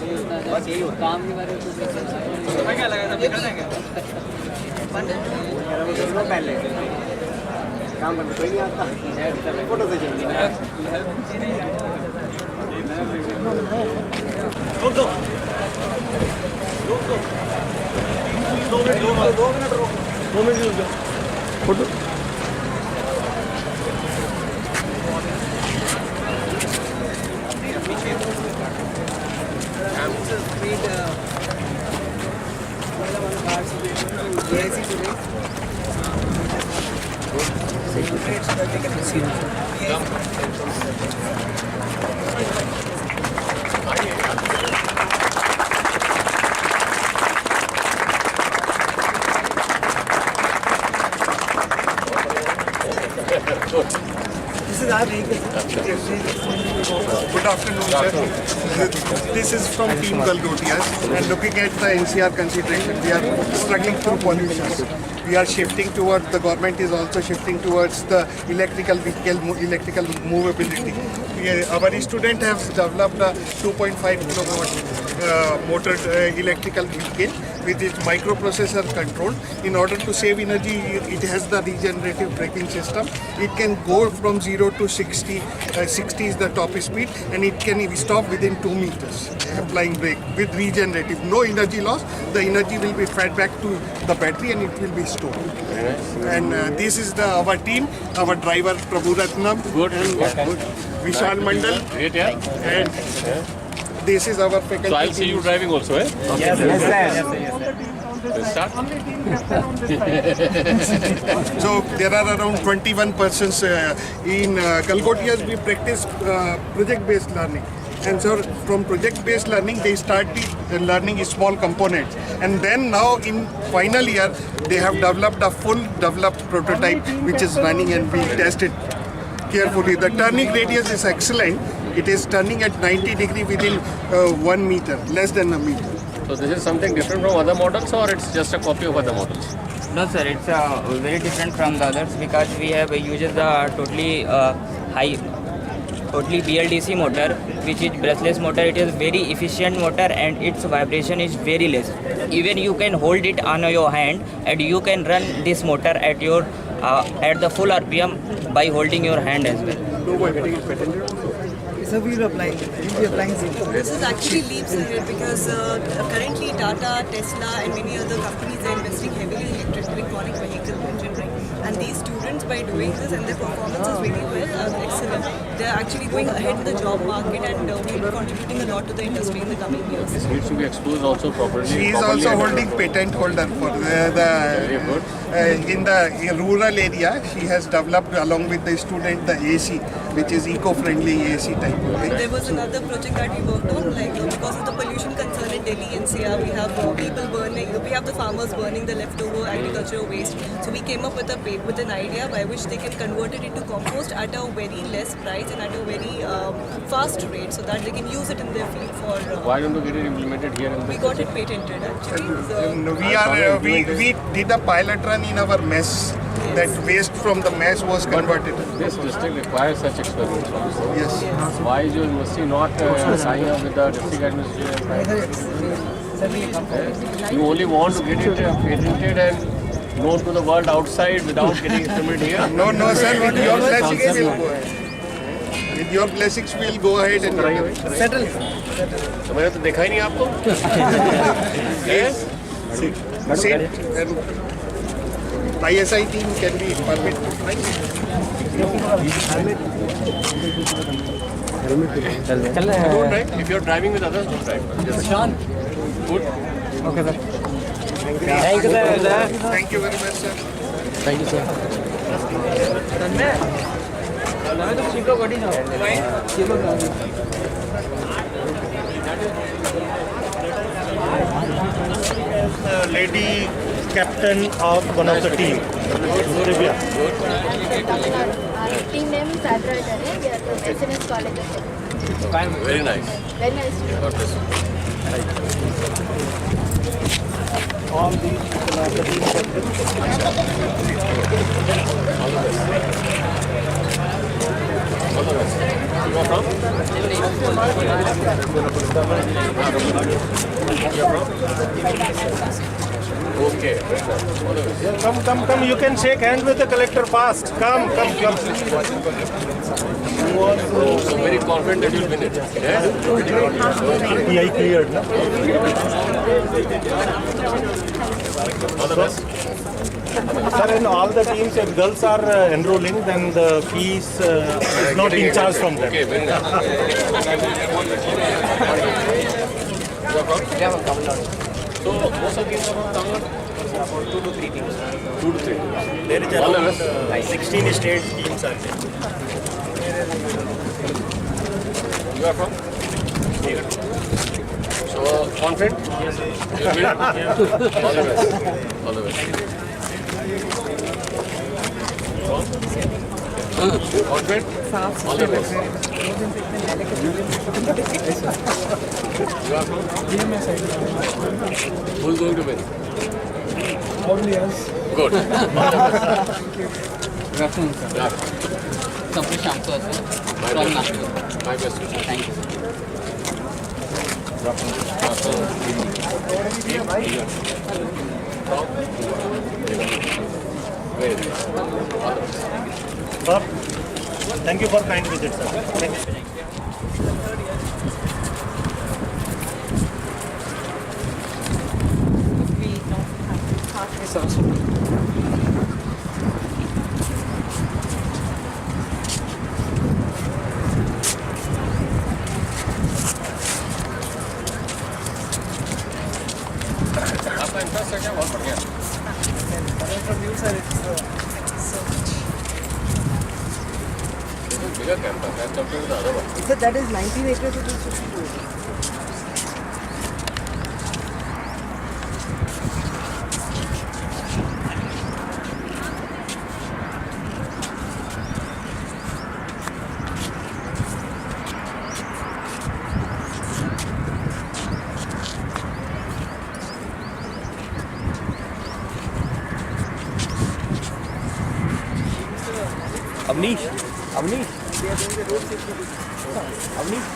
काम के बारे में तुम्हें क्या लगा था? करना है क्या? पहले काम करना कोई नहीं आता, फोटो से चलती है। रुक दो 2 मिनट रुक जाओ। Photo Good afternoon, sir. This is from Team Galgotias, and looking at the NCR consideration, we are struggling through pollution. We are shifting towards, the government is also shifting towards the electrical vehicle, electrical movability. Our student has developed a 2.5 kilowatt motor electrical vehicle with its microprocessor control. In order to save energy, it has the regenerative braking system. It can go from 0 to 60. 60 is the top speed, and it can stop within 2 meters. Applying brake with regenerative, no energy loss. The energy will be fed back to the battery, and it will be stored. And this is our team. Our driver Prabhu Ratnam. Good. Vishal Mandal. Great, yeah. And this is our faculty. So I'll see you driving also, eh? Yes, sir. Let's start. So there are around 21 persons in Galgotias. We practice project-based learning. And so from project-based learning, they start the learning small components. And then now in final year, they have developed a full developed prototype which is running and being tested carefully. The turning radius is excellent. It is turning at 90 degree within 1 meter, less than a meter. So this is something different from other models, or it's just a copy of other models? No sir, it's very different from the others because we have used the totally BLDC motor, which is brushless motor. It is very efficient motor and its vibration is very less. Even you can hold it on your hand and you can run this motor at your at the full RPM by holding your hand as well. So we will applying Singh. This is actually leaps ahead because currently Tata, Tesla and many other companies are investing heavily in electronic vehicle engineering. And these students, by doing this and their performance is very well, excellent. They are actually going ahead in the job market and will be contributing a lot to the industry in the coming years. This needs to be exposed also properly. She is also holding patent holder for in the rural area. She has developed along with the student the AC, which is eco-friendly AC type. There was another project that we worked on, like because of the pollution concern in Delhi NCR, we have people burning, we have the farmers burning the leftover agricultural waste. So we came up with an idea by which they can convert it into compost at a very less price and at a very fast rate, so that they can use it in their field for. Why don't you get it implemented here in the? We got it patented actually. We did a pilot run in our mess. That waste from the mess was converted. This district requires such experiments also. Yes. Why is your university not tying up with the district administration? You only want to get it patented and known to the world outside without getting implemented here? No, sir. With your blessings, we'll go ahead. With your blessings, we'll go ahead and Settle. तो मैंने तो देखा ही नहीं आपको. sit and ISI team can be permitted. Don't drive. If you're driving with others, don't drive. Just good. Okay, sir. Thank you very much, sir. Thank you, sir. Lady captain of one of the team. Trivia. Team name is Adra. We are from SNS College of Technology. Very nice. Very nice. God bless you. All these people are the team captains. All the best. You are from? Okay. All the best. Come. You can shake hand with the collector fast. Come. So very confident that you'll win it. Yeah? PI cleared, no? All the best. Sir, in all the teams, if girls are enrolling, then the fees is not being charged from them. Okay, very nice. You are from? Yeah, I'm Tamil Nadu. So most of these are from Tamil Nadu? About 2 to 3 teams. 2 to 3. There is All the around best. 16 state teams are there. You are from? So confident? Yes, sir. You'll win? All the best. All the best. Confident? All the best. You are from? Who's going to win? Only us. Good. All the best. Good afternoon, sir. Yeah. Complete Shamko, sir. My From best. Nagpur. My best wishes. Thank you, sir. Very nice. All the best. Sir, thank you for kind visit, sir. Thank you. आपका interest है क्या? बहुत बढ़िया. This is bigger campus as compared to the other one. So that is 19 acres, it is 52 acres. Avnish. They are doing the road safety. Avnish.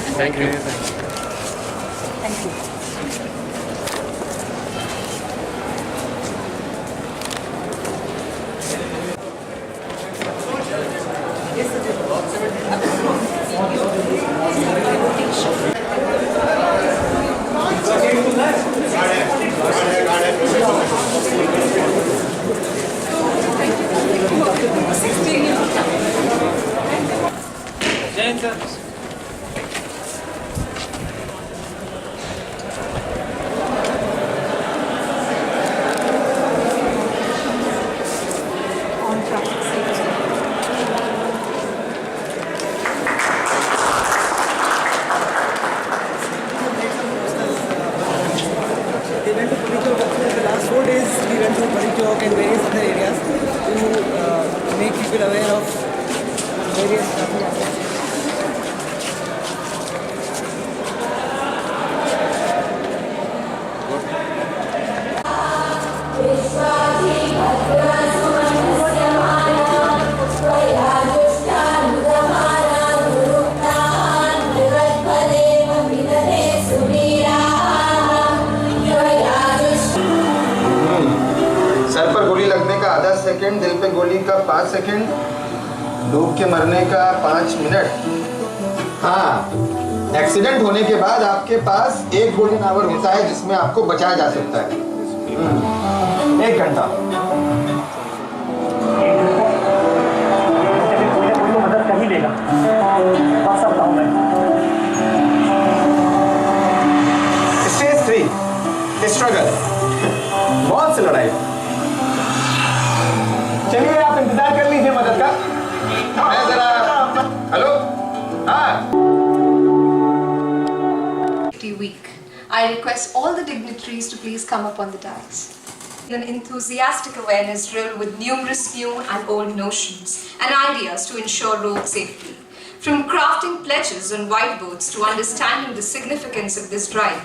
Thank you. They went to Purichok. The last 4 days we went to Purichok and various other areas to make people aware of various traffic accidents. Sir पर गोली लगने का आधा second, दिल पे गोली का 5 second, डूब के मरने का 5 मिनट। हाँ, एक्सीडेंट होने के बाद आपके पास 1 गोल्डन आवर होता है जिसमें आपको बचाया जा सकता है। 1 घंटा। मदद कर ही लेगा। कौन सा बताऊं मैं? Stage 3, struggle. बहुत से लड़ाई। चलिए आप इंतजार कर लीजिए मदद का। मैं जरा हेलो हाँ week. I I request all the dignitaries to please come up on the dais. An enthusiastic awareness drill with numerous new and old notions and ideas to ensure road safety. From crafting pledges on whiteboards to understanding the significance of this drive,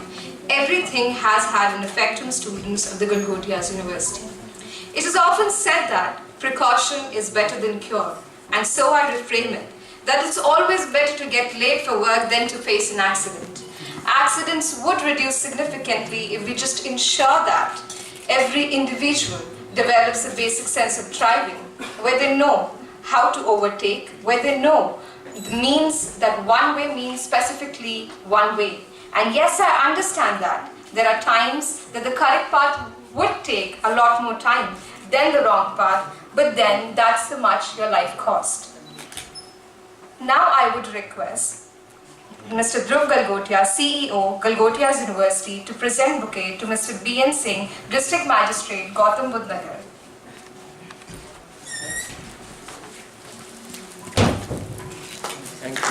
everything has had an effect on students of the Galgotias University. It is often said that precaution is better than cure, and so I reframe it, that it's always better to get late for work than to face an accident. Accidents would reduce significantly if we just ensure that every individual develops a basic sense of driving, where they know how to overtake, where they know means that one way means specifically one way. And yes, I understand that there are times that the correct path would take a lot more time than the wrong path, but then that's how much your life cost. Now I would request Mr. Dhruv Galgotia, CEO, Galgotias University, to present bouquet to Mr. B.N. Singh, District Magistrate, Gautam Buddha Nagar. Thank you.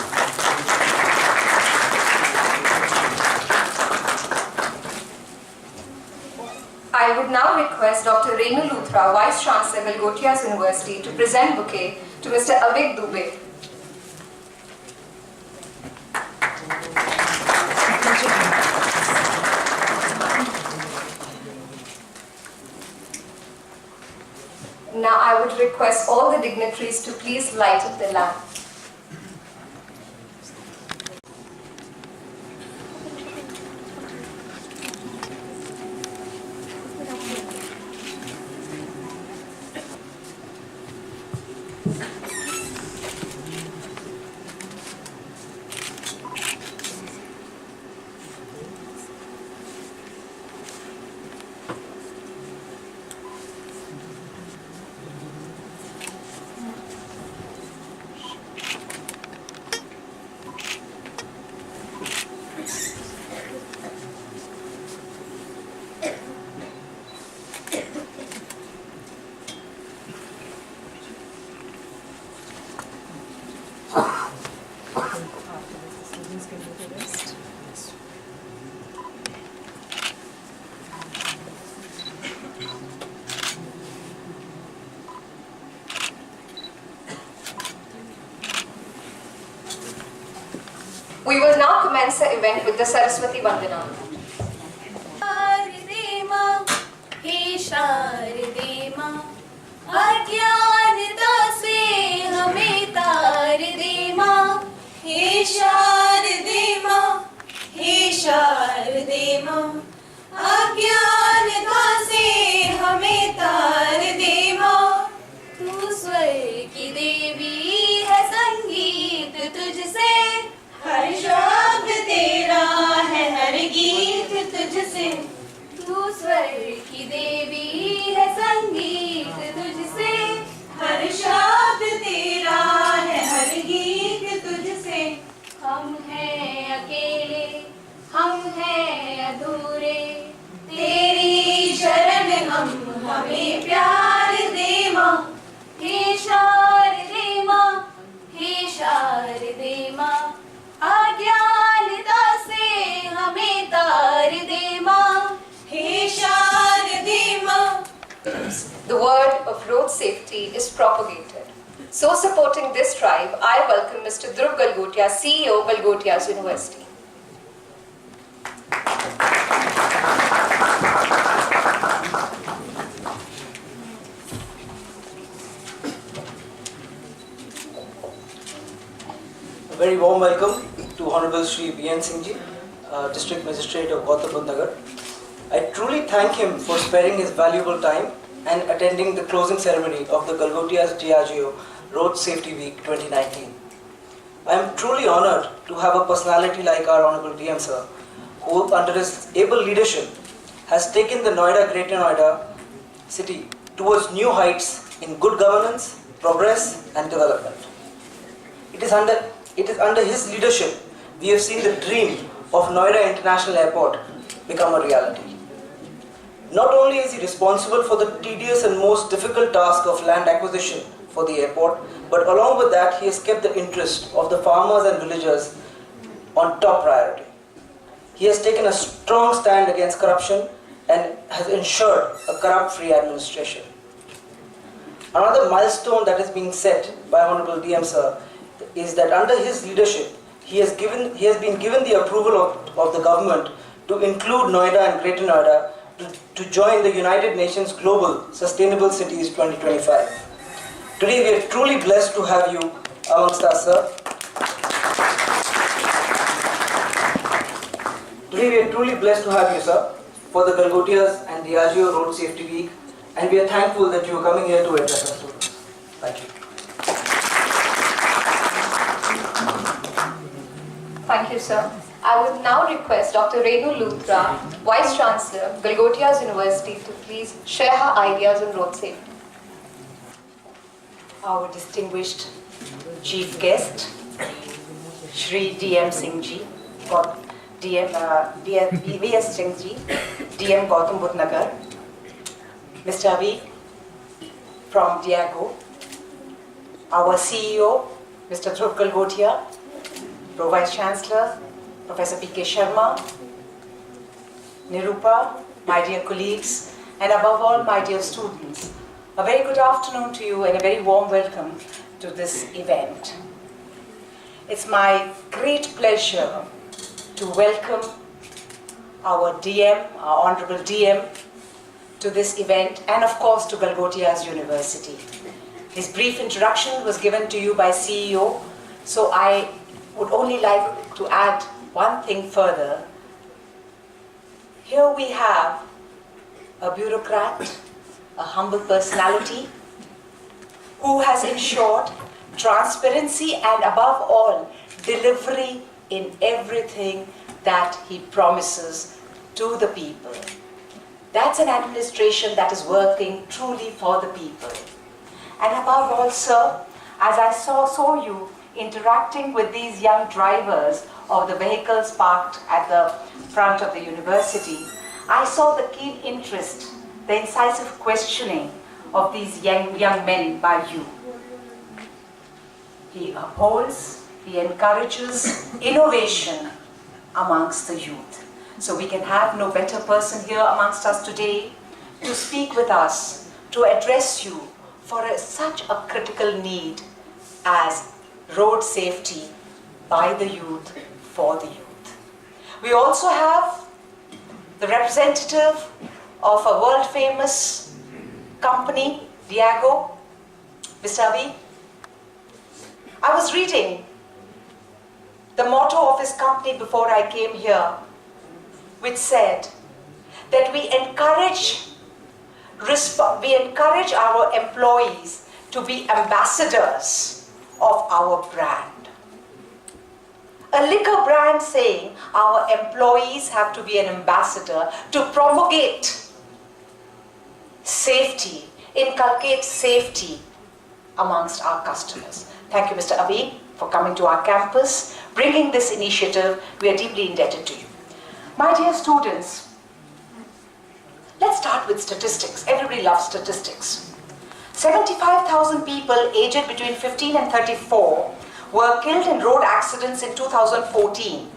I would now request Dr. Renu Luthra, Vice Chancellor, Galgotias University, to present bouquet to Mr. Avik Dubey. Now I would request all the dignitaries to please light up the lamp. We will now commence the event with the Saraswati Vandana. हे शारदे माँ, अज्ञानता से हमें तार दे माँ। हे शारदे माँ, हे शारदे माँ, अज्ञानता से हमें तार दे माँ। तू स्वर की देवी है, संगीत तुझसे, हर शब्द तेरा है, हर गीत तुझसे। तू स्वर की देवी है, संगीत तुझसे, हर शब्द तेरा है, हर गीत तुझसे। हम हैं अकेले, हम हैं अधूरे, तेरी शरण हम हमें प्यार दे माँ। हे शारदे माँ, हे शारदे माँ, अज्ञानता से हमें तार दे माँ। हे शारदे माँ। The word of road safety is propagated. So supporting this tribe, I welcome Mr. Dhruv Galgotia, CEO, Galgotias University. A very warm welcome to Honorable Shri B.N. Singh ji, District Magistrate of Gautam Buddha Nagar. I truly thank him for sparing his valuable time and attending the closing ceremony of the Galgotias DIAGEO Road Safety Week 2019. I am truly honored to have a personality like our Honorable DM Sir, who under his able leadership has taken the Greater Noida city towards new heights in good governance, progress and development. It is under his leadership we have seen the dream of Noida International Airport become a reality. Not only is he responsible for the tedious and most difficult task of land acquisition for the airport, but along with that he has kept the interest of the farmers and villagers on top priority. he has taken a strong stand against corruption and has ensured a corrupt-free administration. Another milestone that is being set by Honorable DM Sir is that under his leadership, he has been given the approval of the government to include Noida and Greater Noida to join the United Nations Global Sustainable Cities 2025. Today we are truly blessed to have you amongst us, sir. Today we are truly blessed to have you, sir, for the Galgotias and DIAGEO Road Safety Week, and we are thankful that you are coming here to address us. Thank you. Thank you, sir. I would now request Dr. Renu Luthra, Vice Chancellor, Galgotias University, to please share her ideas on road safety. Our distinguished chief guest, Shri DM Singh ji, VS Singh ji, DM Gautam Buddha Nagar, Mr. Avik from DIAGEO, our CEO, Mr. Dhruv Galgotia, Vice Chancellor, Professor P.K. Sharma, Nirupa, my dear colleagues, and above all, my dear students, a very good afternoon to you and a very warm welcome to this event. It's my great pleasure to welcome our DM, our Honorable DM, to this event, and of course to Galgotias University. His brief introduction was given to you by CEO, so I would only like to add one thing further. Here we have a bureaucrat, a humble personality, who has ensured transparency and above all, delivery in everything that he promises to the people. That's an administration that is working truly for the people. And above all, sir, as I saw you interacting with these young drivers of the vehicles parked at the front of the university, I saw the keen interest, the incisive questioning of these young men by you. He upholds, he encourages innovation amongst the youth. So we can have no better person here amongst us today to speak with us, to address you for such a critical need as road safety by the youth, for the youth. We also have the representative of a world-famous company, DIAGEO, Mr. Avik. I was reading the motto of his company before I came here, which said that we encourage our employees to be ambassadors of our brand. A liquor brand saying our employees have to be an ambassador to propagate safety, inculcate safety amongst our customers. Thank you, Mr. Avik, for coming to our campus, bringing this initiative. We are deeply indebted to you. My dear students, let's start with statistics. Everybody loves statistics. 75,000 people aged between 15 and 34 were killed in road accidents in 2014.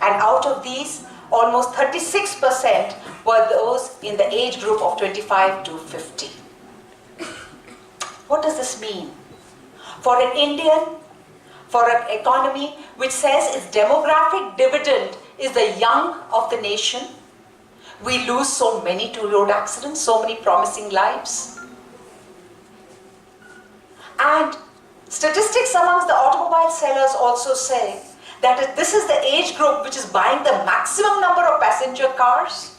And out of these, almost 36% were those in the age group of 25 to 50. What does this mean? For an Indian, for an economy which says its demographic dividend is the young of the nation, we lose so many to road accidents, so many promising lives. And statistics amongst the automobile sellers also say that this is the age group which is buying the maximum number of passenger cars,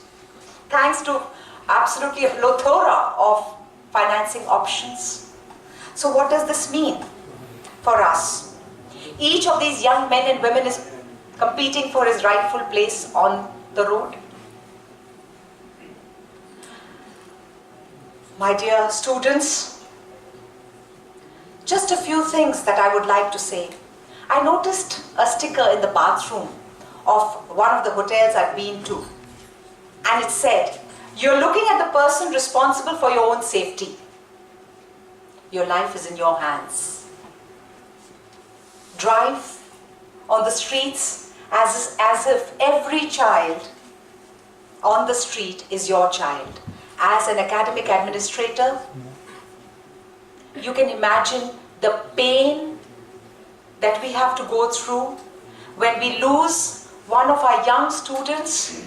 thanks to absolutely a plethora of financing options. So what does this mean for us? Each of these young men and women is competing for his rightful place on the road. My dear students, just a few things that I would like to say. I noticed a sticker in the bathroom of one of the hotels I've been to, and it said, "You're looking at the person responsible for your own safety. Your life is in your hands. Drive on the streets as if every child on the street is your child. As an academic administrator, you can imagine the pain that we have to go through when we lose one of our young students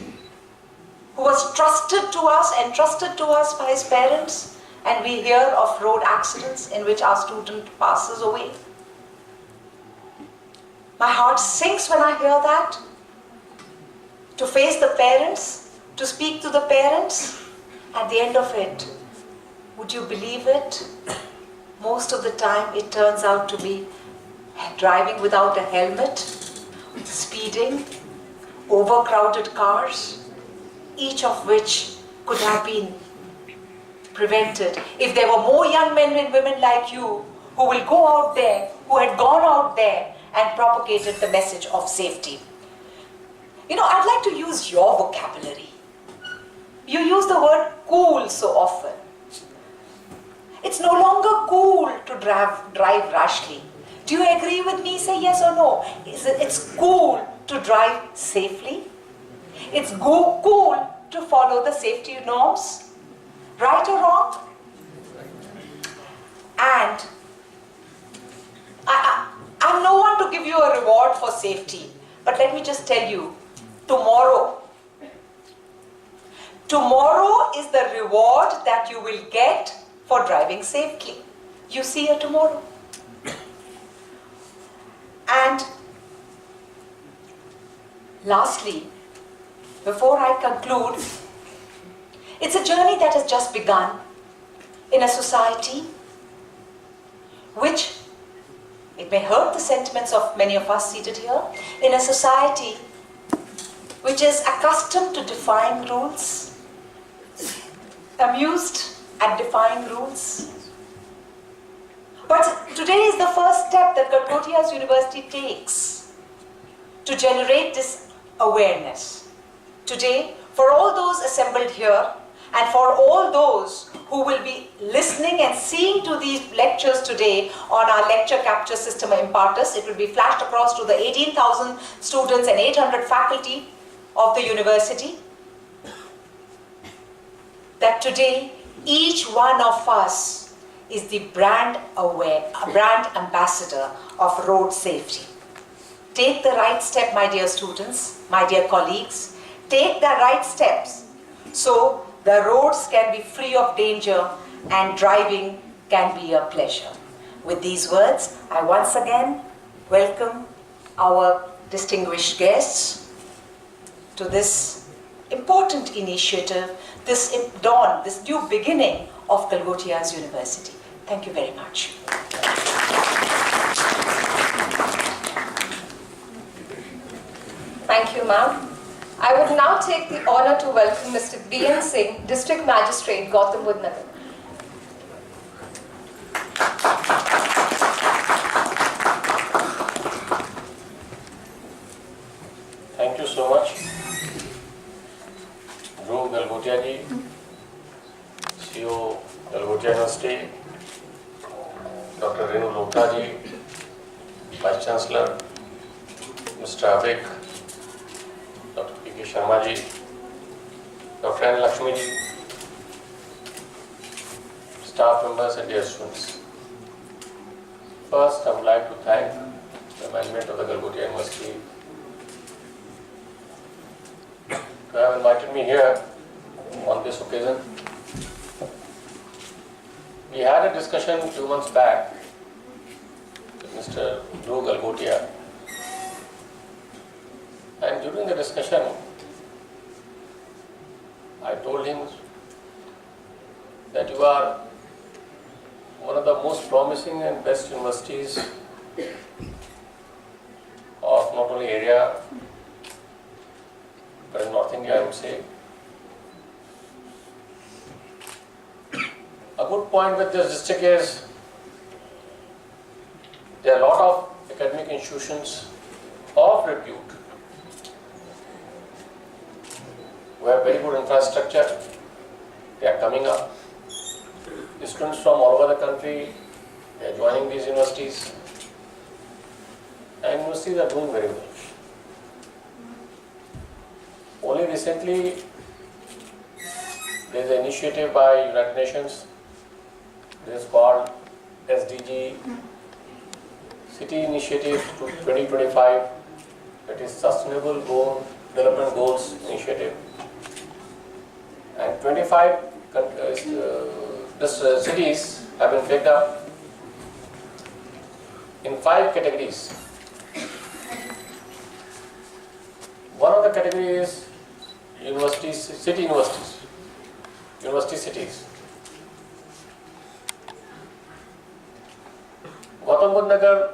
who was trusted to us, entrusted to us by his parents, and we hear of road accidents in which our student passes away. My heart sinks when I hear that. To face the parents, to speak to the parents, at the end of it, would you believe it? Most of the time it turns out to be driving without a helmet, speeding, overcrowded cars, each of which could have been prevented if there were more young men and women like you who will go out there, who had gone out there and propagated the message of safety. You know, I'd like to use your vocabulary. You use the word cool so often. It's no longer cool to drive rashly. Do you agree with me? Say yes or no. It's cool to drive safely. It's cool to follow the safety norms. Right or wrong? And I'm no one to give you a reward for safety. But let me just tell you, tomorrow is the reward that you will get for driving safely. You see her tomorrow. And lastly, before I conclude, it's a journey that has just begun in a society which, it may hurt the sentiments of many of us seated here, in a society which is accustomed to defying rules, amused at defying rules. But today is the first step that Galgotias University takes to generate this awareness. Today, for all those assembled here, and for all those who will be listening and seeing to these lectures today on our lecture capture system impartus, it will be flashed across to the 18,000 students and 800 faculty of the university, that today each one of us is the brand ambassador of road safety. Take the right step, my dear students, my dear colleagues. Take the right steps so the roads can be free of danger and driving can be a pleasure. With these words, I once again welcome our distinguished guests to this important initiative, this dawn, this new beginning of Galgotias University. Thank you very much. Thank you, ma'am. I would now take the honor to welcome Mr. B.N. Singh, District Magistrate, Gautam Buddha Nagar. Thank you so much. Dhruv Galgotia ji, CEO Galgotias University, Dr. Renu Luthra ji, Vice Chancellor, Mr. Avik, Dr. P.K. Sharma ji, Dr. Renu Lakshmi ji, staff members and dear students. First, I would like to thank the management of the Galgotias University to have invited me here on this occasion. We had a discussion a few months back with Mr. Dhruv Galgotia, and during the discussion I told him that you are one of the most promising and best universities of not only area but in North India, I would say. A good point with this district is there are a lot of academic institutions of repute who have very good infrastructure. They are coming up. The students from all over the country, they are joining these universities, and universities are doing very well. Only recently there is an initiative by United Nations. It is called SDG City Initiative to 2025. It is Sustainable Development Goals Initiative. And 25 cities have been picked up in 5 categories. One of the categories is city university cities. Gautam Buddha Nagar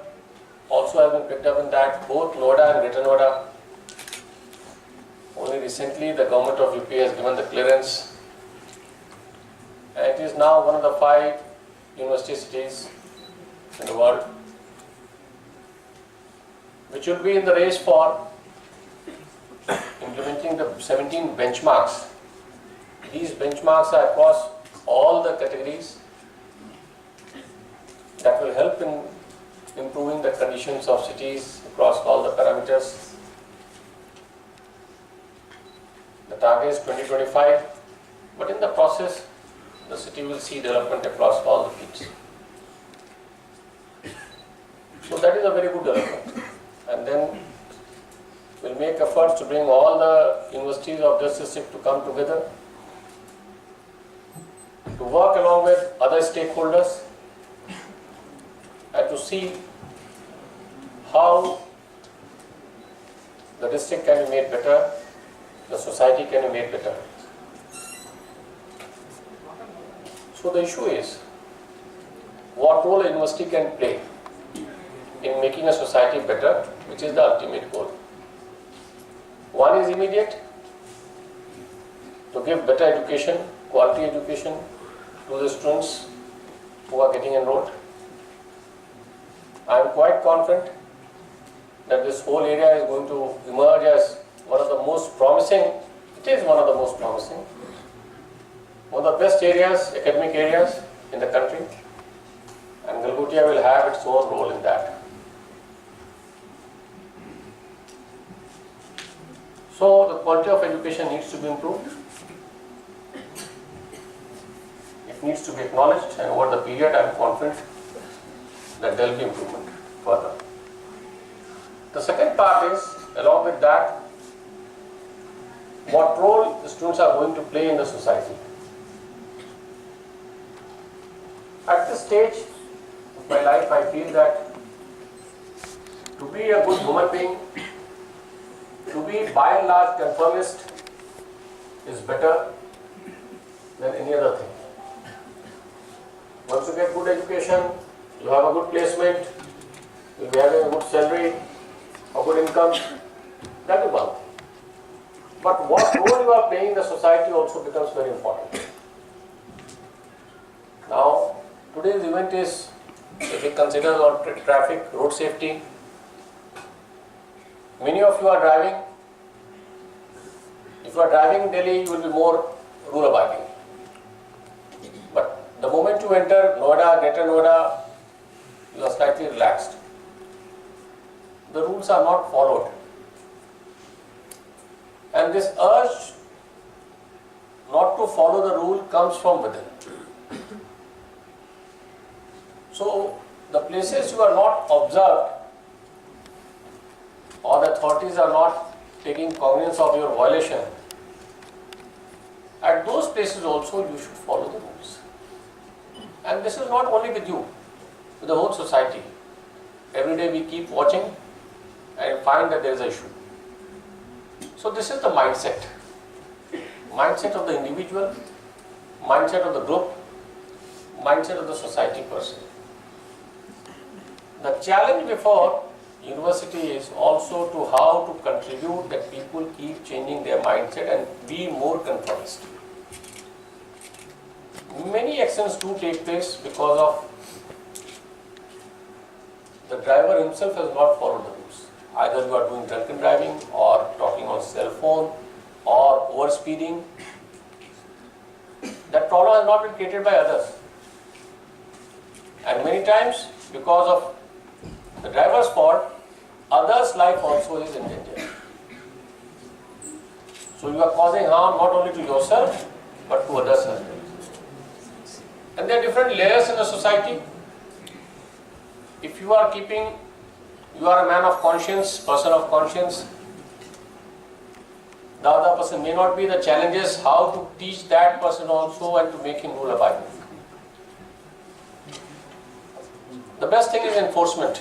also has been picked up in that, both Noida and Greater Noida. Only recently the government of UP has given the clearance, and it is now one of the 5 university cities in the world which will be in the race for implementing the 17 benchmarks. These benchmarks are across all the categories that will help in improving the conditions of cities across all the parameters. The target is 2025, but in the process, the city will see development across all the fields. So that is a very good development. And then we'll make efforts to bring all the universities of this district to come together, to work along with other stakeholders, and to see how the district can be made better, the society can be made better. So the issue is, what role a university can play in making a society better, which is the ultimate goal. One is immediate, to give better education, quality education to the students who are getting enrolled. I am quite confident that this whole area is going to emerge as one of the most promising. It is one of the most promising, one of the best areas, academic areas in the country, and Galgotia will have its own role in that. So the quality of education needs to be improved. It needs to be acknowledged, and over the period I am confident that there will be improvement further. The second part is, along with that, what role the students are going to play in the society. At this stage of my life, I feel that to be a good human being, to be by and large conformist, is better than any other thing. Once you get good education, you have a good placement, you will be having a good salary, a good income, that is one thing. But what role you are playing in the society also becomes very important. Now, today's event is, if it considers on traffic, road safety. Many of you are driving. If you are driving in Delhi, you will be more rule abiding. But the moment you enter Noida, Greater Noida, you are slightly relaxed. The rules are not followed. And this urge not to follow the rule comes from within. So the places you are not observed, or the authorities are not taking cognizance of your violation, at those places also you should follow the rules. And this is not only with you, with the whole society. Every day we keep watching and find that there is an issue. So this is the mindset. Mindset of the individual, mindset of the group, mindset of the society per se. The challenge before university is also to how to contribute that people keep changing their mindset and be more conformist. Many actions do take place because of the driver himself has not followed the rules. Either you are doing drunken driving or talking on cell phone or over speeding. That problem has not been created by others. And many times, because of the driver's fault, others' life also is in danger. So you are causing harm not only to yourself but to others as well. And there are different layers in the society. If you are a man of conscience, person of conscience, the other person may not be. The challenge is how to teach that person also and to make him rule abiding. The best thing is enforcement,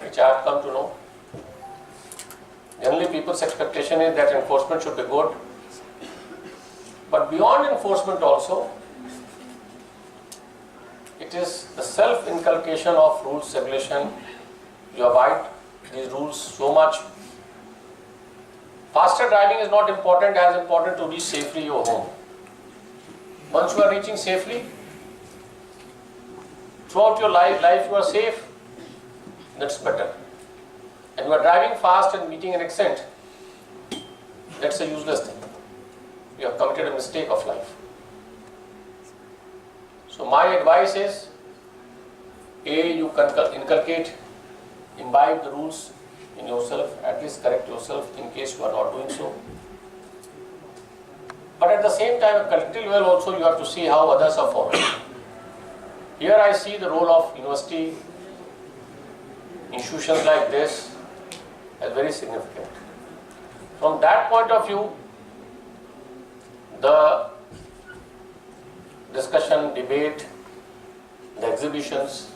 which I have come to know. Generally, people's expectation is that enforcement should be good. But beyond enforcement also, it is the self-inculcation of rules, regulation. You abide these rules so much. Faster driving is not important, as important to reach safely your home. Once you are reaching safely, throughout your life you are safe, that's better. And you are driving fast and meeting an accident, that's a useless thing. You have committed a mistake of life. So my advice is, A, you inculcate, imbibe the rules in yourself, at least correct yourself in case you are not doing so. But at the same time, at collective level also, you have to see how others are following. Here I see the role of university, institutions like this as very significant. From that point of view, the discussion, debate, the exhibitions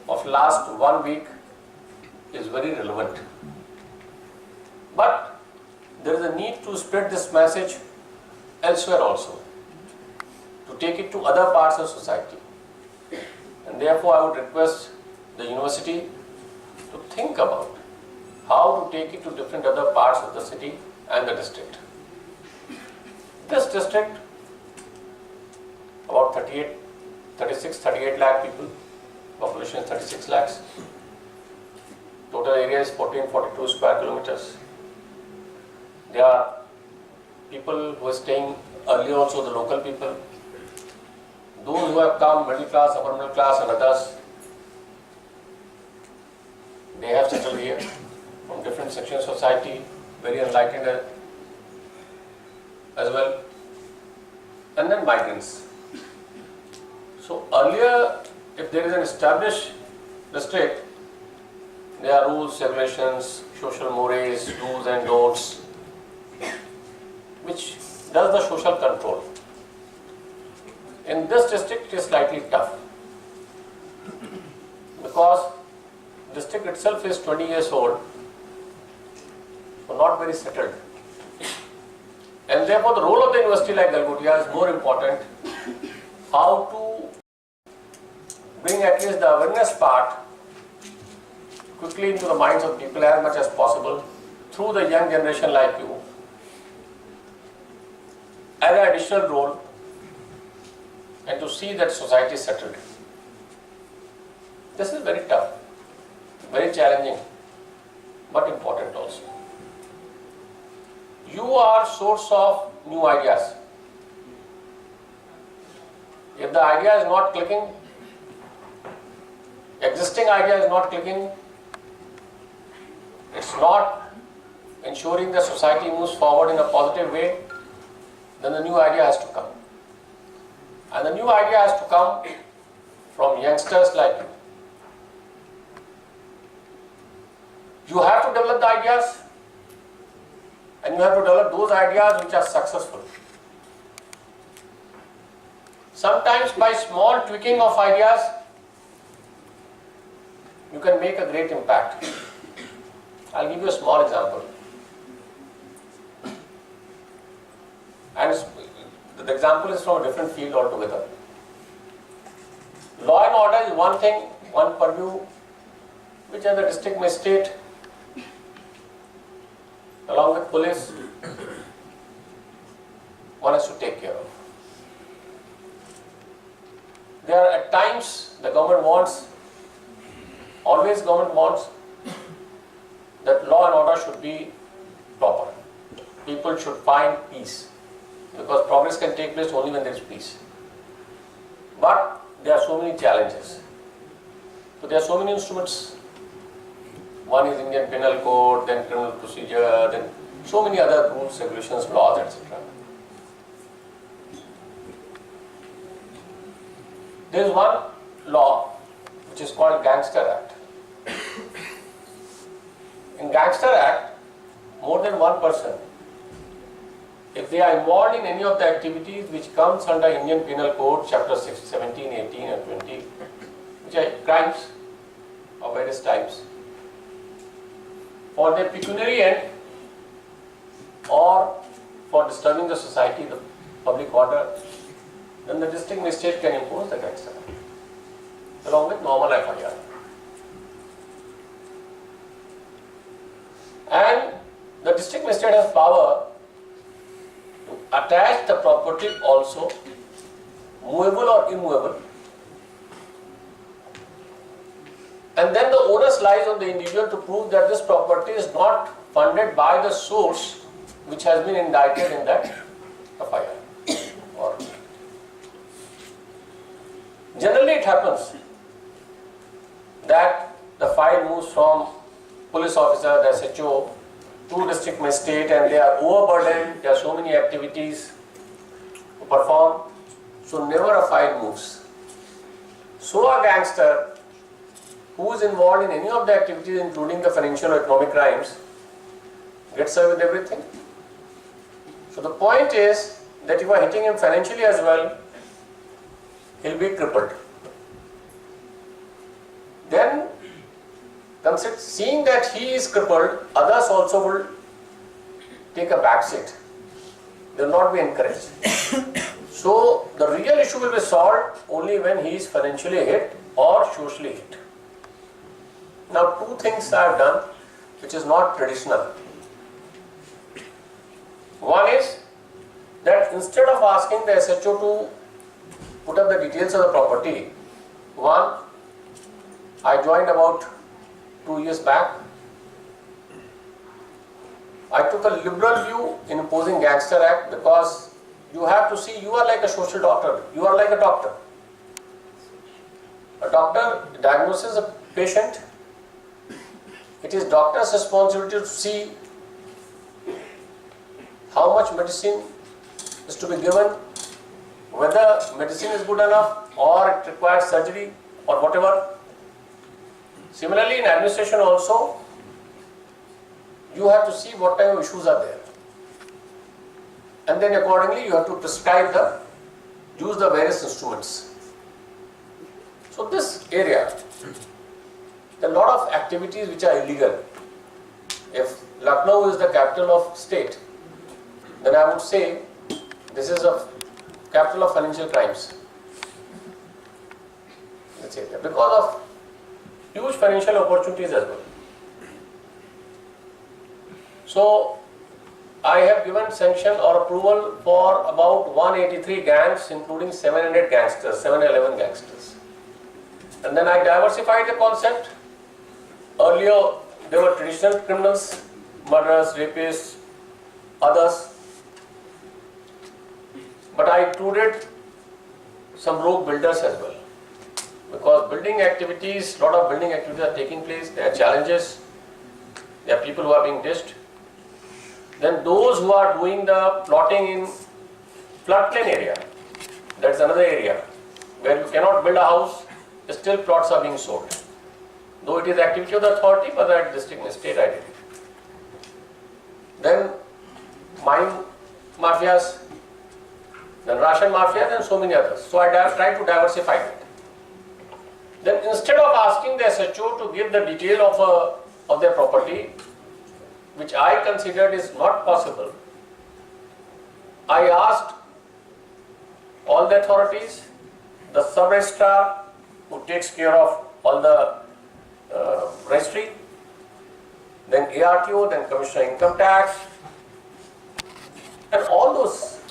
of last 1 week is very relevant. But there is a need to spread this message elsewhere also, to take it to other parts of society. And therefore I would request the university to think about how to take it to different other parts of the city and the district. This district, about 38 lakh people, population is 36 lakhs. Total area is 1442 square kilometers. There are people who are staying earlier also, the local people. Those who have come, middle class, upper middle class and others, they have settled here from different sections of society, very enlightened as well. And then migrants. So earlier, if there is an established district, there are rules, regulations, social mores, do's and don'ts, which does the social control. In this district, it is slightly tough because district itself is 20 years old, so not very settled. And therefore, the role of the university like Galgotia is more important. How to bring at least the awareness part quickly into the minds of people as much as possible through the young generation like you, as an additional role, and to see that society is settled. This is very tough, very challenging, but important also. You are source of new ideas. If the idea is not clicking, existing idea is not clicking, it's not ensuring that society moves forward in a positive way, then the new idea has to come. And the new idea has to come from youngsters like you. You have to develop the ideas, and you have to develop those ideas which are successful. Sometimes by small tweaking of ideas, you can make a great impact. I'll give you a small example. And the example is from a different field altogether. Law and order is one thing, one purview, which as the district magistrate, along with police, one has to take care of. There are at times the government wants, always government wants, that law and order should be proper. People should find peace, because progress can take place only when there is peace. But there are so many challenges. So there are so many instruments. One is Indian Penal Code, then criminal procedure, then so many other rules, regulations, laws, etc. There is one law which is called Gangster Act. In Gangster Act, more than one person, if they are involved in any of the activities which comes under Indian Penal Code, Chapter 6, 17, 18 and 20, which are crimes of various types, for their pecuniary end or for disturbing the society, the public order, then the district magistrate can impose the Gangster Act along with normal FIR. And the district magistrate has power to attach the property also, movable or immovable, and then the onus lies on the individual to prove that this property is not funded by the source which has been indicted in that FIR. Or generally it happens that the file moves from police officer, the SHO, to district magistrate, and they are overburdened. There are so many activities to perform, so never a file moves. So a gangster who is involved in any of the activities, including the financial or economic crimes, gets away with everything. So the point is that if you are hitting him financially as well, he'll be crippled. Then, seeing that he is crippled, others also will take a back seat. They will not be encouraged. So the real issue will be solved only when he is financially hit or socially hit. Now, two things are done which is not traditional. One is that instead of asking the SHO to put up the details of the property, one, I joined about 2 years back. I took a liberal view in imposing Gangster Act because you have to see, you are like a social doctor, you are like a doctor. A doctor diagnoses a patient. It is doctor's responsibility to see how much medicine is to be given, whether medicine is good enough or it requires surgery or whatever. Similarly, in administration also, you have to see what type of issues are there. And then accordingly, you have to prescribe use the various instruments. So this area, there are a lot of activities which are illegal. If Lucknow is the capital of state, then I would say this is a capital of financial crimes. Let's say that because of huge financial opportunities as well. So I have given sanction or approval for about 183 gangs, including 700 gangsters, 711 gangsters. And then I diversified the concept. Earlier there were traditional criminals, murderers, rapists, others. But I included some rogue builders as well. Because building activities, lot of building activities are taking place, there are challenges, there are people who are being dished. Then those who are doing the plotting in floodplain area, that's another area where you cannot build a house, still plots are being sold. Though it is activity of the authority, but at district and state I did it. Then mine mafias, then ration mafia, then so many others. So I tried to diversify it. Then instead of asking the SHO to give the detail of their property, which I considered is not possible, I asked all the authorities, the sub-registrar who takes care of all the registry, then ARTO, then Commissioner Income Tax, and all those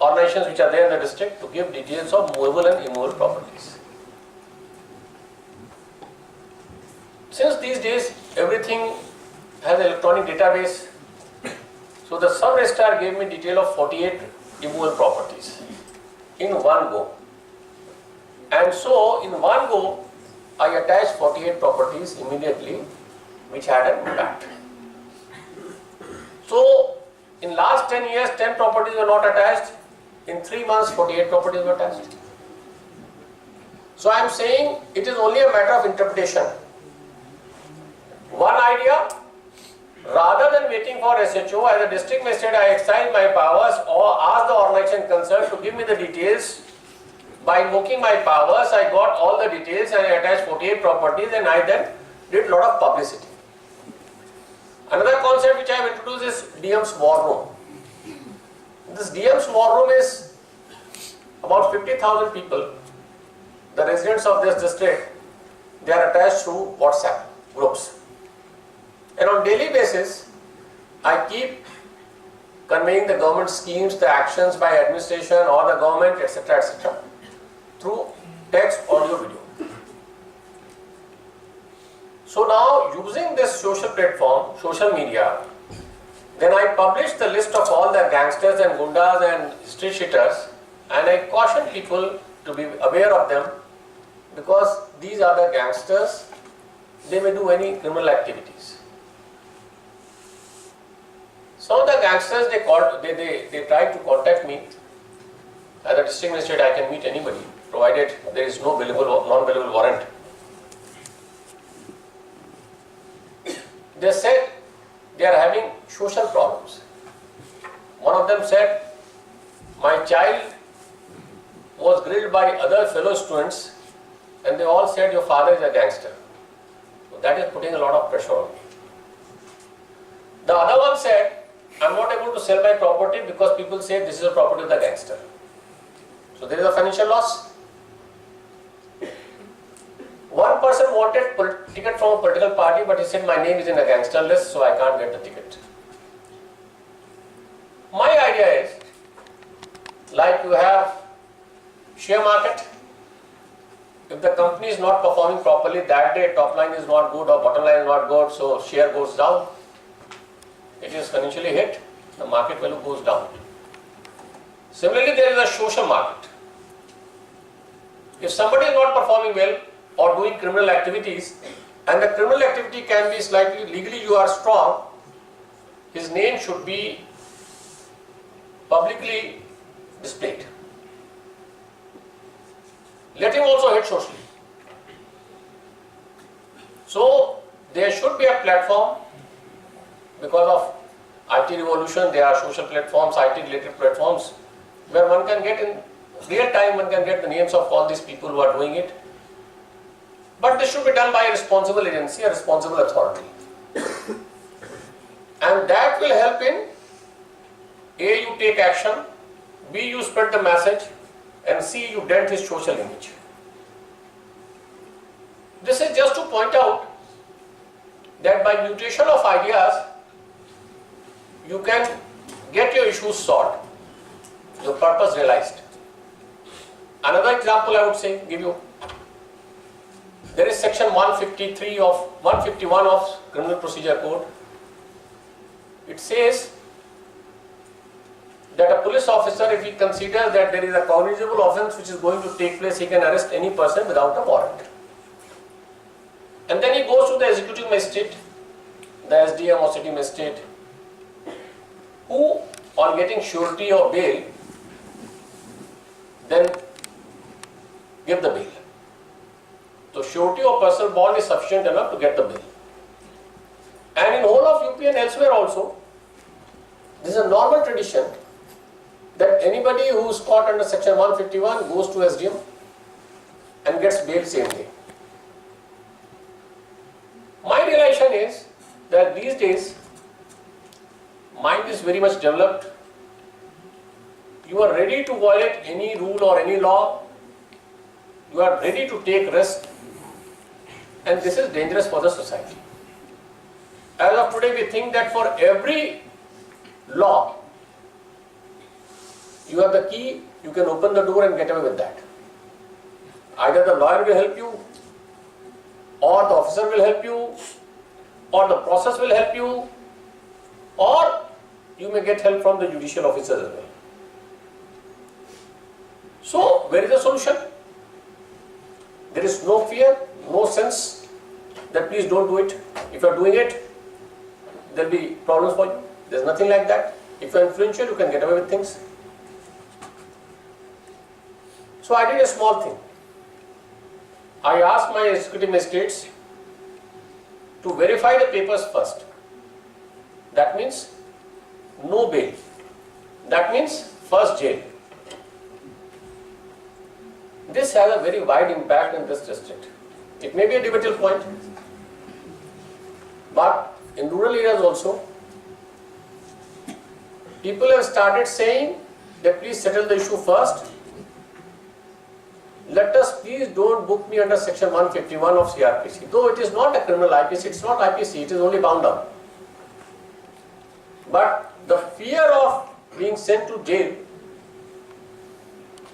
organizations which are there in the district to give details of movable and immovable properties. Since these days everything has an electronic database, so the sub-registrar gave me detail of 48 immovable properties in one go. And so in one go I attached 48 properties immediately which had an impact. So in last 10 years, 10 properties were not attached. In 3 months, 48 properties were attached. So I am saying it is only a matter of interpretation. One idea, rather than waiting for SHO, as a district magistrate, I exercise my powers or ask the organization concerned to give me the details. By invoking my powers, I got all the details and I attached 48 properties, and I then did a lot of publicity. Another concept which I have introduced is DM's War Room. This DM's War Room is about 50,000 people, the residents of this district. They are attached through WhatsApp groups. And on daily basis, I keep conveying the government schemes, the actions by administration or the government, etc., etc., through text, audio, video. So now, using this social platform, social media, then I publish the list of all the gangsters and gundas and street cheaters, and I caution people to be aware of them, because these are the gangsters. They may do any criminal activities. Some of the gangsters, they try to contact me. As a district magistrate, I can meet anybody, provided there is no non-billable warrant. They said they are having social problems. One of them said, my child was grilled by other fellow students and they all said your father is a gangster. So that is putting a lot of pressure on me. The other one said, I am not able to sell my property because people say this is a property of the gangster. So there is a financial loss. One person wanted ticket from a political party, but he said my name is in a gangster list, so I can't get the ticket. My idea is, like you have share market, if the company is not performing properly that day, top line is not good or bottom line is not good, so share goes down. It is financially hit, the market value goes down. Similarly, there is a social market. If somebody is not performing well or doing criminal activities, and the criminal activity can be slightly, legally you are strong, his name should be publicly displayed. Let him also hit socially. So there should be a platform. Because of IT revolution, there are social platforms, IT related platforms, where one can get in real time, one can get the names of all these people who are doing it. But this should be done by a responsible agency, a responsible authority. And that will help in A, you take action, B, you spread the message, and C, you dent his social image. This is just to point out that by mutation of ideas, you can get your issues solved, your purpose realized. Another example I would say, give you, there is section 151 of Criminal Procedure Code. It says that a police officer, if he considers that there is a cognizable offence which is going to take place, he can arrest any person without a warrant. And then he goes to the executive magistrate, the SDM or city magistrate, who on getting surety or bail, then give the bail. So surety or personal bond is sufficient enough to get the bail. And in whole of UP and elsewhere also, this is a normal tradition that anybody who is caught under section 151 goes to SDM and gets bail same day. My realization is that these days, mind is very much developed. You are ready to violate any rule or any law. You are ready to take risk, and this is dangerous for the society. As of today, we think that for every law, you have the key, you can open the door and get away with that. Either the lawyer will help you, or the officer will help you, or the process will help you, or you may get help from the judicial officers as well. So, where is the solution? There is no fear, no sense that please don't do it. If you are doing it, there will be problems for you. There's nothing like that. If you're influential, you can get away with things. So I did a small thing. I asked my executive magistrates to verify the papers first. That means no bail. That means first jail. This has a very wide impact in this district. It may be a debatable point, but in rural areas also, people have started saying that please settle the issue first. Let us please don't book me under section 151 of CRPC. Though it is not a criminal IPC, it's not IPC, it is only bound down. But the fear of being sent to jail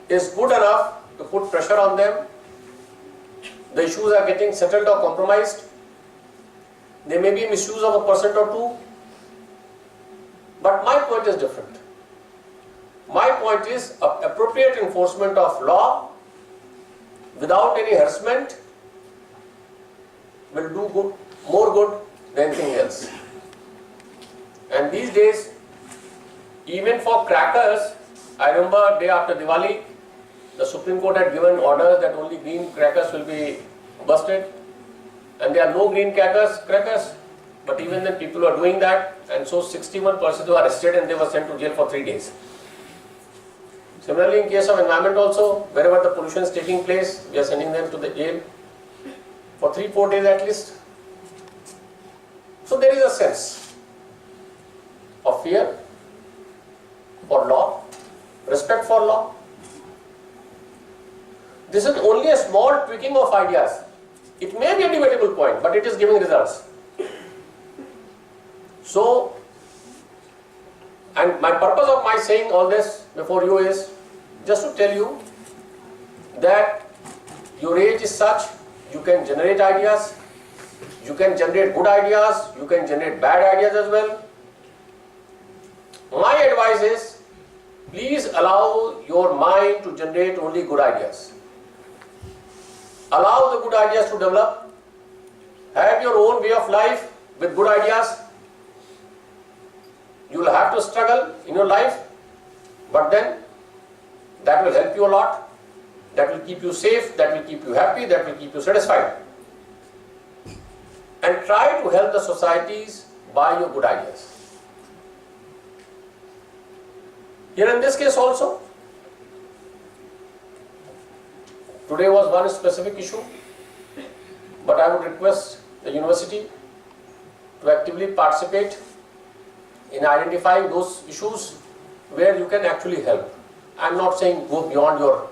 is good enough to put pressure on them. The issues are getting settled or compromised. There may be misuse of 1% or 2%. But my point is different. My point is appropriate enforcement of law without any harassment will do good, more good than anything else. And these days, even for crackers, I remember day after Diwali, the Supreme Court had given orders that only green crackers will be busted, and there are no green crackers. But even then, people are doing that, and so 61 persons were arrested and they were sent to jail for 3 days. Similarly, in case of environment also, wherever the pollution is taking place, we are sending them to the jail for 3-4 days at least. So there is a sense of fear for law, respect for law. This is only a small tweaking of ideas. It may be a debatable point, but it is giving results. So, and my purpose of my saying all this before you is just to tell you that your age is such, you can generate ideas, you can generate good ideas, you can generate bad ideas as well. My advice is, please allow your mind to generate only good ideas. Allow the good ideas to develop. Have your own way of life with good ideas. You will have to struggle in your life, but then that will help you a lot. That will keep you safe, that will keep you happy, that will keep you satisfied. And try to help the societies by your good ideas. Here in this case also, today was one specific issue, but I would request the university to actively participate in identifying those issues where you can actually help. I am not saying go beyond your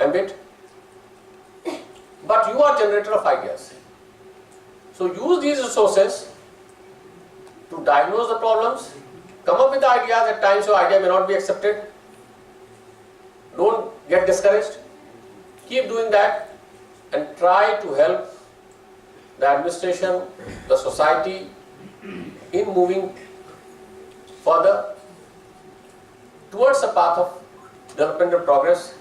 ambit, but you are generator of ideas. So use these resources to diagnose the problems, come up with the ideas. At times your idea may not be accepted. Don't get discouraged. Keep doing that and try to help the administration, the society in moving further towards a path of development and progress.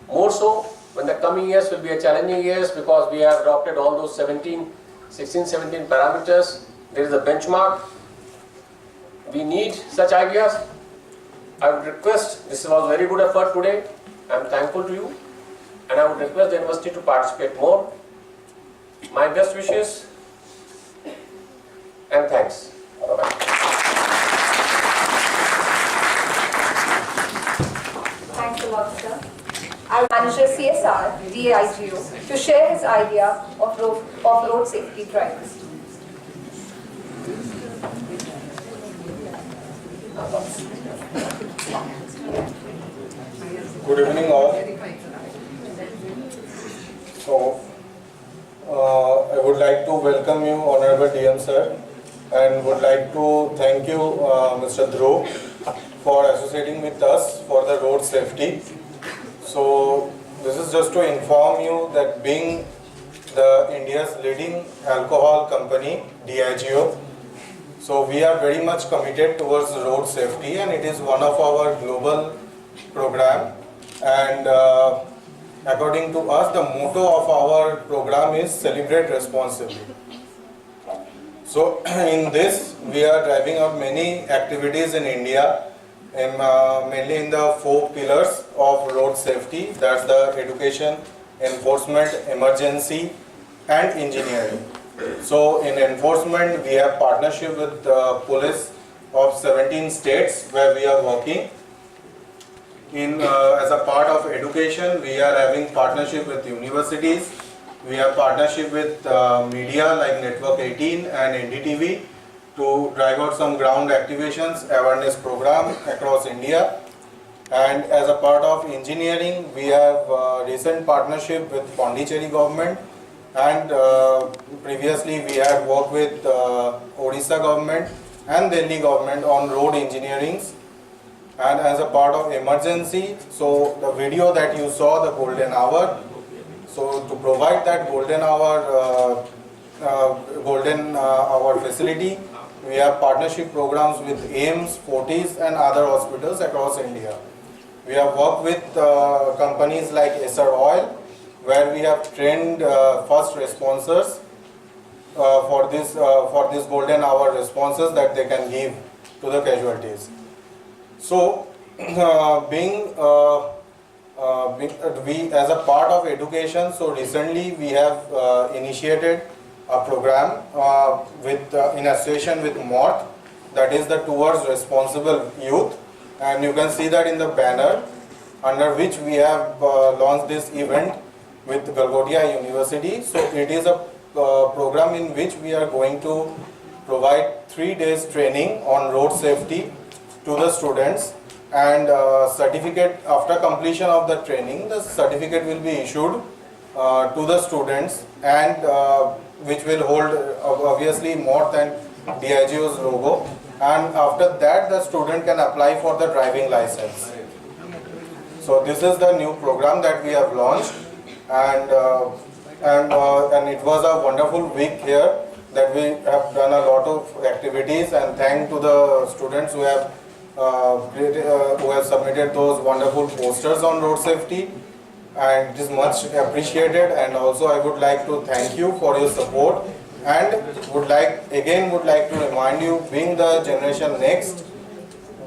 More so when the coming years will be a challenging years because we have adopted all those 16, 17 parameters. There is a benchmark. We need such ideas. I would request, this was a very good effort today. I am thankful to you and I would request the university to participate more. My best wishes and thanks. Bye-bye. Thanks a lot, sir. I'll manager CSR, DIAGEO, to share his idea of road safety drives. Good evening all. So, I would like to welcome you, Honorable DM Sir, and would like to thank you, Mr. Dhruv, for associating with us for the road safety. So, this is just to inform you that being the India's leading alcohol company, DIAGEO, so we are very much committed towards road safety and it is one of our global program. And according to us, the motto of our program is Celebrate Responsibly. So in this, we are driving out many activities in India, mainly in the 4 pillars of road safety. That's the education, enforcement, emergency, and engineering. So in enforcement, we have partnership with the police of 17 states where we are working. As a part of education, we are having partnership with universities. We have partnership with media like Network 18 and NDTV to drive out some ground activations, awareness program across India. And as a part of engineering, we have recent partnership with Pondicherry government, and previously we had worked with Odisha government and Delhi government on road engineering. And as a part of emergency, so the video that you saw, the golden hour, so to provide that golden hour facility, we have partnership programs with AIMS, Fortis and other hospitals across India. We have worked with companies like Esser Oil, where we have trained first responders for this golden hour responses that they can give to the casualties. So, we as a part of education, so recently we have initiated a program in association with MORTH, that is the Towards Responsible Youth, and you can see that in the banner, under which we have launched this event with Galgotias University. So it is a program in which we are going to provide 3 days training on road safety to the students, and certificate after completion of the training, the certificate will be issued to the students, and which will hold obviously MORTH and DIAGEO's logo, and after that the student can apply for the driving license. So this is the new program that we have launched, and it was a wonderful week here that we have done a lot of activities, and thanks to the students who have submitted those wonderful posters on road safety, and it is much appreciated. And also I would like to thank you for your support, and would like to remind you, being the generation next,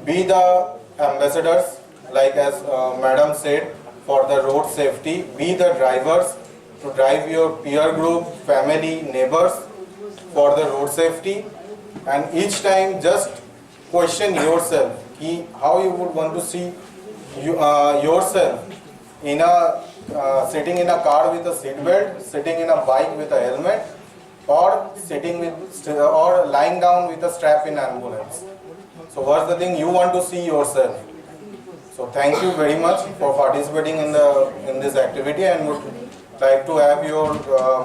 be the ambassadors, like as madam said, for the road safety. Be the drivers to drive your peer group, family, neighbors for the road safety, and each time just question yourself how you would want to see yourself in a sitting in a car with a seat belt, sitting in a bike with a helmet, or or lying down with a strap in ambulance. So what's the thing you want to see yourself? So thank you very much for participating in this activity, and would like to have your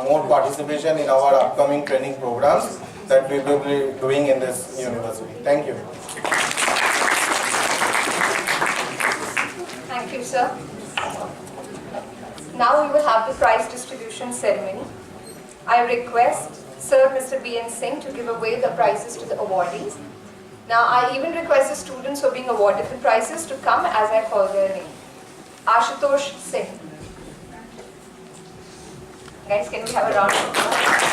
more participation in our upcoming training programs that we will be doing in this university. Thank you. Thank you, sir. Now we will have the prize distribution ceremony. I request Sir Mr. B.N. Singh to give away the prizes to the awardees. Now I even request the students who are being awarded the prizes to come as I call their name. Ashutosh Singh. Guys, can we have a round of applause?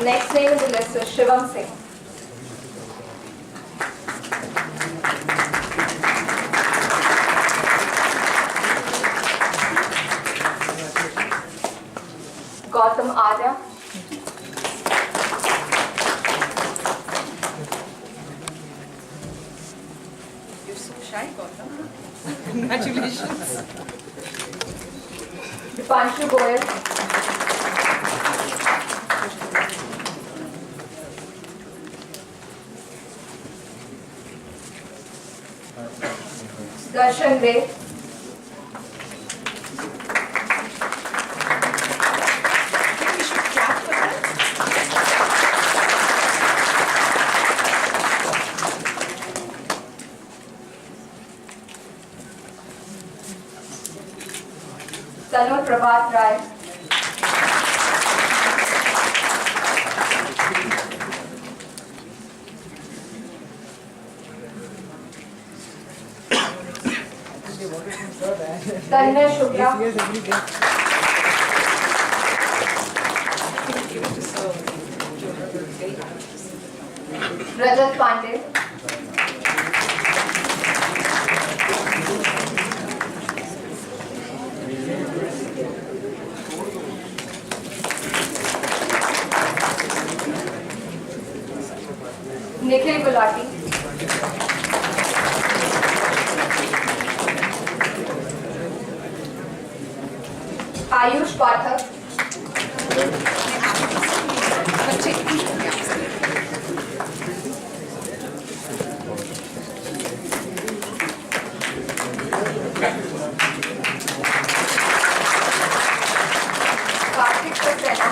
Next name is Mr. Shivam Singh. Gautam Arya. You're so shy, Gautam. Congratulations. Dipanshu Goyal. Darshan Ray. Tanu Prabhat Rai. Tanmay Shukla. Yes, every day. Rajat Pandey. Nikhil Gulati. Ayush Pathak. Karthik Saxena.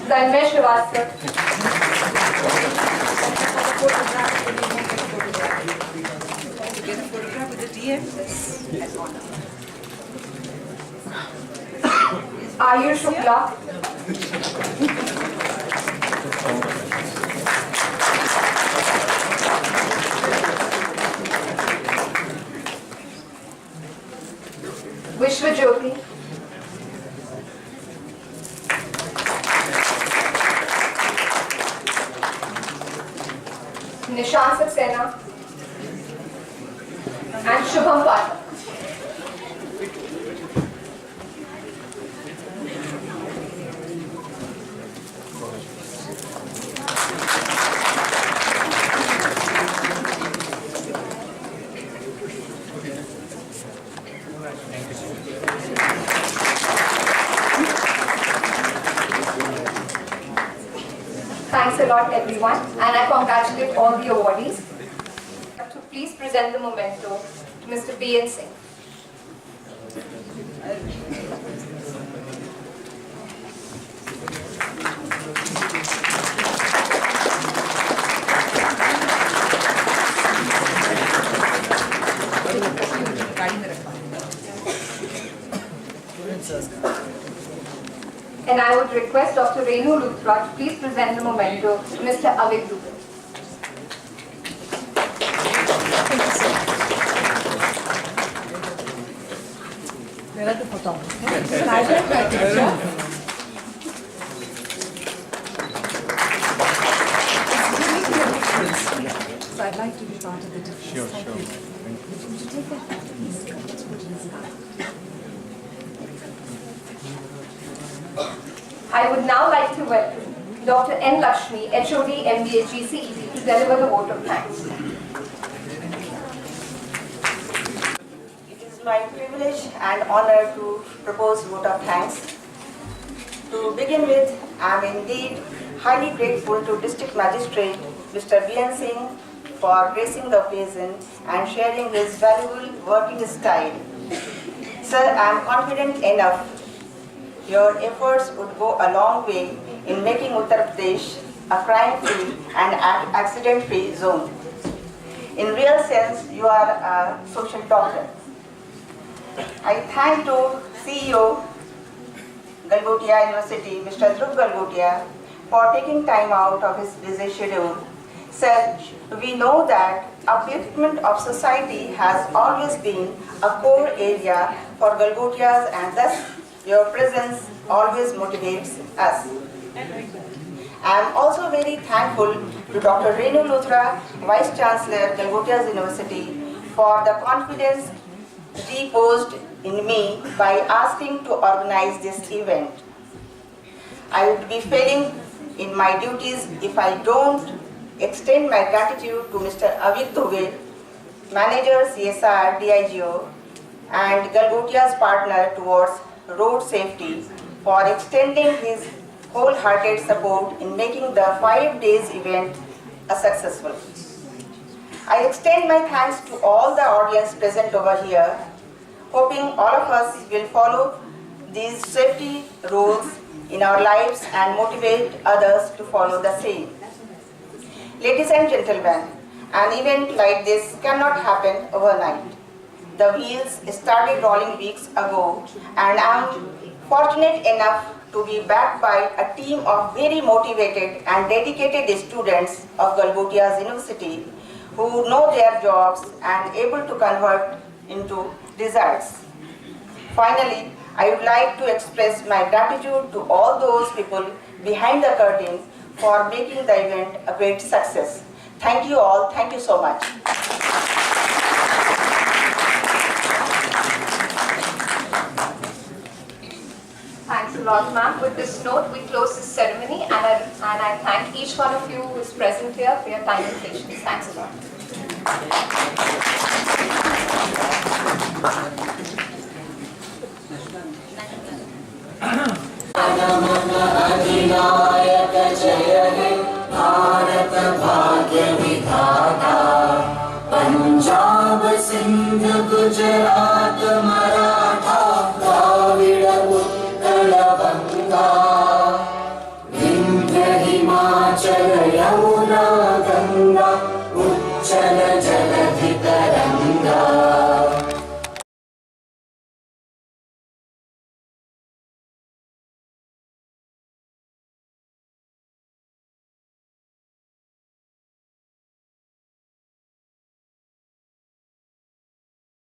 Tanmay Srivastava. Get a photograph with the DM? An honor. Ayush Shukla. Vishwajyoti. Nishan Saxena. And Shubham Pathak. Thanks a lot, everyone, and I congratulate all the awardees. To please present the memento to Mr. B.N. Singh. And I would request Dr. Renu Luthra to please present the memento to Mr. Avik Dubey. Where are the photographers? So I'd like to be part of the difference. Sure. Would you take that back, please? That's what it is. I would now like to welcome Dr. N. Lakshmi, HOD, MBA, GCET, to deliver the vote of thanks. It is my privilege and honor to propose vote of thanks. To begin with, I am indeed highly grateful to District Magistrate Mr. B.N. Singh for gracing the occasion and sharing his valuable working style. Sir, I am confident enough your efforts would go a long way in making Uttar Pradesh a crime-free and accident-free zone. In real sense, you are a social doctor. I thank to CEO Galgotias University, Mr. Dhruv Galgotia, for taking time out of his busy schedule. Sir, we know that upliftment of society has always been a core area for Galgotias, and thus your presence always motivates us. I am also very thankful to Dr. Renu Luthra, Vice Chancellor, Galgotias University, for the confidence reposed in me by asking to organize this event. I would be failing in my duties if I don't extend my gratitude to Mr. Avik Dubey, Manager, CSR, DIAGEO, and Galgotia's partner towards road safety, for extending his wholehearted support in making the 5 days event a successful. I extend my thanks to all the audience present over here, hoping all of us will follow these safety rules in our lives and motivate others to follow the same. Ladies and gentlemen, an event like this cannot happen overnight. The wheels started rolling weeks ago, and I'm fortunate enough to be backed by a team of very motivated and dedicated students of Galgotias University who know their jobs and able to convert into results. Finally, I would like to express my gratitude to all those people behind the curtain for making the event a great success. Thank you all. Thank you so much. Thanks a lot, ma'am. With this note, we close this ceremony, and I thank each one of you who is present here for your time and patience. Thanks a lot. अधिनायक जय हे भारत भाग्य विधाता पंजाब सिंध गुजरात मराठा द्राविड़ उत्कल बंगा विंध्य हिमाचल यमुना गंगा उच्चल जलधि तरंगा